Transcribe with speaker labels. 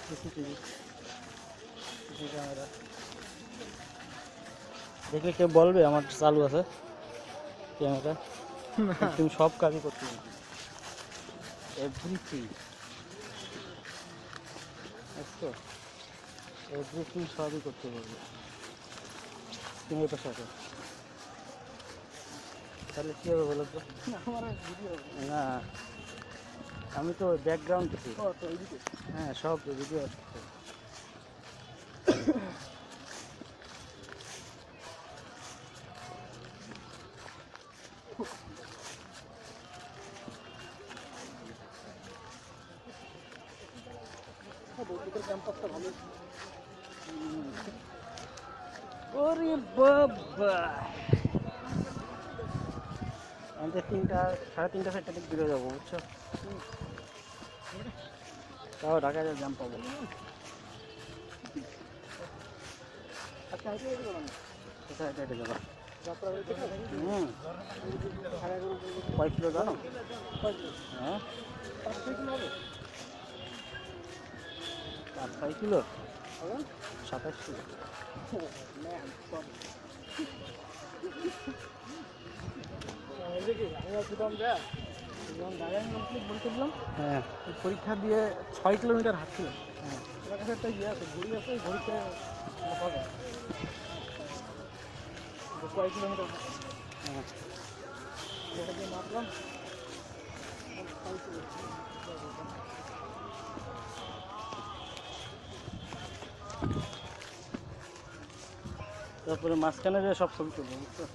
Speaker 1: CCTV camera দেখলে কেউ বলবে আমার চালু আছে ক্যামেরা? তুমি সব কাজই করতে পারবে, এভরিথিং। বুঝছো, এভরিথিং সবই করতে পারবে তুমি এটার সাথে। তাহলে কী হবে বলো তো? না, আমি তো ব্যাকগ্রাউন্ড দেখি। হ্যাঁ, সব ভিডিও আসছে। ক্যাম্পাসটা ভালো। ওরে বাবা, আমাদের 3টা 3:30 4টা দিক বেরো যাবো, বুঝছো? তাও ঢাকায় জ্যাম পাবো। কোথায় হেঁটে যাবা? কয় কিলো জানো? হ্যাঁ, 5-6 কিলো, 27 কিলো। হ্যাঁ,
Speaker 2: পরীক্ষা দিয়ে 6 কিলোমিটার হাঁটছিলাম।
Speaker 1: হ্যাঁ,
Speaker 2: আমার কাছে একটা ইয়ে আছে, ঘড়ি আছে, ঘড়িতে মাপা যায় কয় কিলোমিটার
Speaker 1: হ্যাঁ।
Speaker 2: সেটা দিয়ে মাপলাম।
Speaker 1: তারপরে মাঝখানে যে সব ছবি তুলবো, বুঝছো?